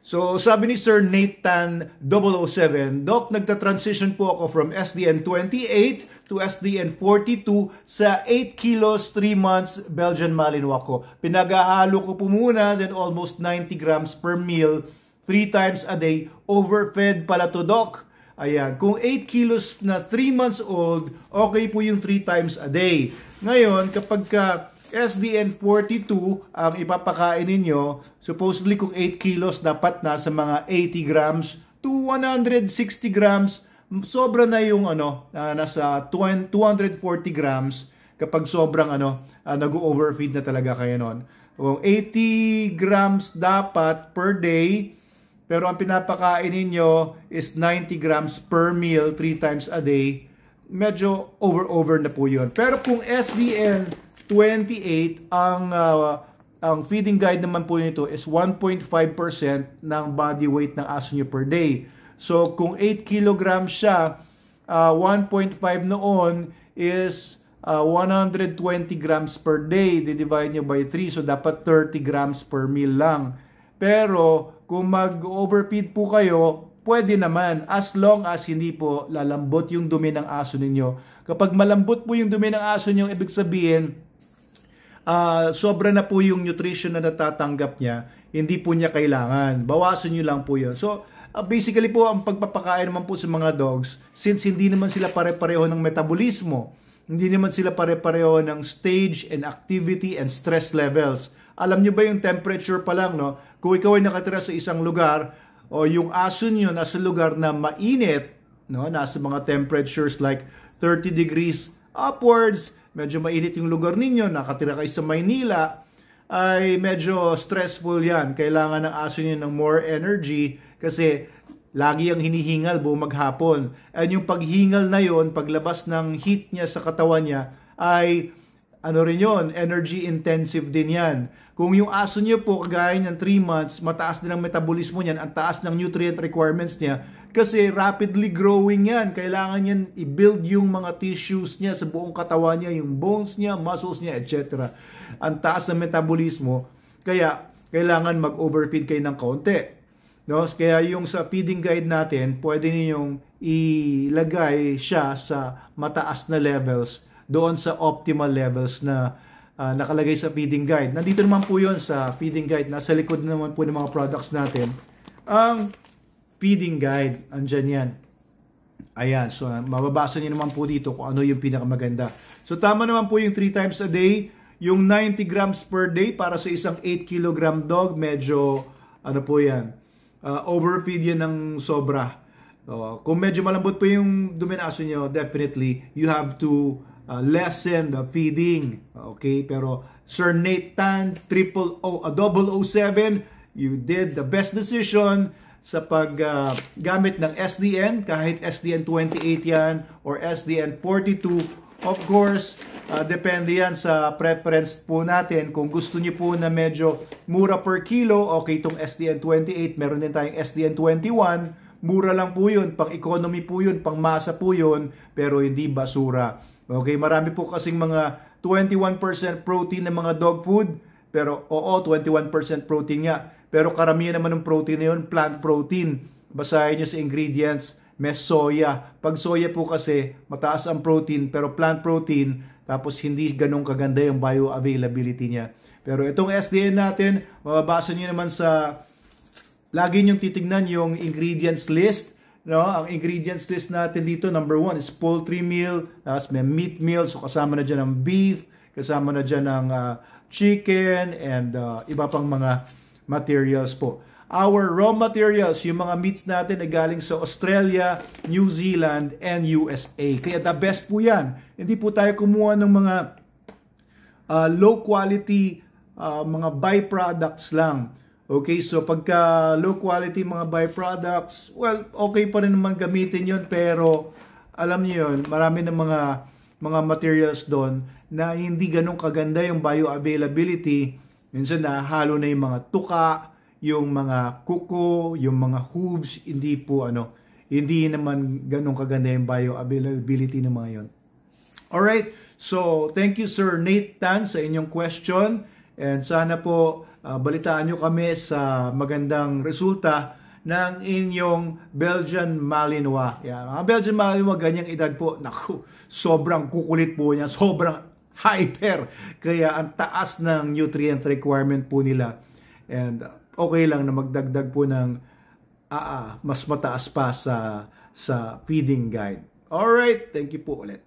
So, sabi ni Sir Nathan 007, Doc, nagta-transition po ako from SDN 28 to SDN 42 sa 8 kilos, 3 months Belgian Malinois ko. Pinag-ahalo ko po muna, then almost 90 grams per meal, 3 times a day. Overfed pala to, Doc. Ayan, kung 8 kilos na 3 months old, okay po yung 3 times a day. Ngayon, kapag SDN 42 ang ipapakain ninyo, supposedly kung 8 kilos dapat nasa mga 80 grams to 160 grams. Sobra na yung nasa 240 grams kapag sobrang nag-overfeed na talaga kayo nun. Kung 80 grams dapat per day, pero ang pinapakain ninyo is 90 grams per meal 3 times a day, medyo over na po yun. Pero kung SDN 28, ang feeding guide naman po nito is 1.5% ng body weight ng aso nyo per day. So, kung 8 kilograms siya, 1.5 noon is 120 grams per day. Divide nyo by 3, so dapat 30 grams per meal lang. Pero, kung mag-overfeed po kayo, pwede naman, as long as hindi po lalambot yung dumi ng aso ninyo. Kapag malambot po yung dumi ng aso nyo, ibig sabihin, sobra na po yung nutrition na natatanggap niya, hindi po niya kailangan. Bawasan nyo lang po yun. So, basically po, ang pagpapakain naman po sa mga dogs, since hindi naman sila pare-pareho ng metabolismo, hindi naman sila pare-pareho ng stage and activity and stress levels. Alam nyo ba yung temperature pa lang, no? Kung ikaw ay nakatira sa isang lugar, o yung aso nyo nasa lugar na mainit, no? Nasa mga temperatures like 30 degrees upwards, medyo mainit yung lugar ninyo, nakatira kayo sa Maynila, ay medyo stressful yan. Kailangan ng aso nyo ng more energy kasi lagi ang hinihingal buong maghapon. And yung paghingal na yon, paglabas ng heat niya sa katawan niya, ay rin yun, energy intensive din yan. Kung yung aso nyo po, kagaya ng 3 months, mataas din ang metabolismo niyan, ang taas ng nutrient requirements niya, kasi rapidly growing yan. Kailangan yan i-build yung mga tissues niya sa buong katawan niya, yung bones niya, muscles niya, etc. Ang taas ng metabolismo, kaya kailangan mag-overfeed kayo ng kaunti. No? Kaya yung sa feeding guide natin, pwede ninyong ilagay siya sa mataas na levels, doon sa optimal levels na nakalagay sa feeding guide. Nandito naman po yun sa feeding guide. Nasa likod naman po ng mga products natin. Ang feeding guide, andyan yan. Ayan, so mababasa niyo naman po dito kung ano yung pinakamaganda. So tama naman po yung 3 times a day. Yung 90 grams per day para sa isang 8 kilogram dog, medyo po yan. Overfeed yan ng sobra. Kung medyo malambot po yung dumi ng aso nyo, definitely you have to lessen the feeding. Okay, pero Sir Nathan 007, you did the best decision sa paggamit ng SDN, kahit SDN 28 yan or SDN 42. Of course, depende yan sa preference po natin. Kung gusto niyo po na medyo mura per kilo, okay itong SDN 28. Meron din tayong SDN 21. Mura lang po yun, pang economy po yun, pang masa po yun, pero hindi basura. Okay, marami po kasing mga 21% protein ng mga dog food, pero 21% protein nga. Pero karamihan naman ng protein na yun, plant protein. Basahin nyo sa ingredients, may soya. Pag soya po kasi, mataas ang protein, pero plant protein, tapos hindi ganun kaganda yung bioavailability niya. Pero itong SDN natin, mababasa nyo naman sa lagi niyong titignan yung ingredients list. No? Ang ingredients list natin dito, number 1 is poultry meal, tapos may meat meal, so kasama na dyan ng beef, kasama na dyan ng chicken, and iba pang mga materials po. Our raw materials, yung mga meats natin ay galing sa Australia, New Zealand, and USA. Kaya the best po yan. Hindi po tayo kumuha ng mga low quality mga byproducts lang. Okay, so pagka low quality mga byproducts, well, okay pa rin naman gamitin yon, pero alam niyo yun, marami ng mga materials doon na hindi ganun kaganda yung bioavailability. Minsan nahalo na yung mga tuka, yung mga kuko, yung mga hooves, hindi naman ganun kaganda yung bioavailability ng mga yon. Alright, so thank you Sir Nathan sa inyong question, and sana po balitaan nyo kami sa magandang resulta ng inyong Belgian Malinois. Yan. Mga Belgian Malinois, ganyang edad po, naku, sobrang kukulit po niya, sobrang hyper. Kaya ang taas ng nutrient requirement po nila. And okay lang na magdagdag po ng mas mataas pa sa feeding guide. Alright, thank you po ulit.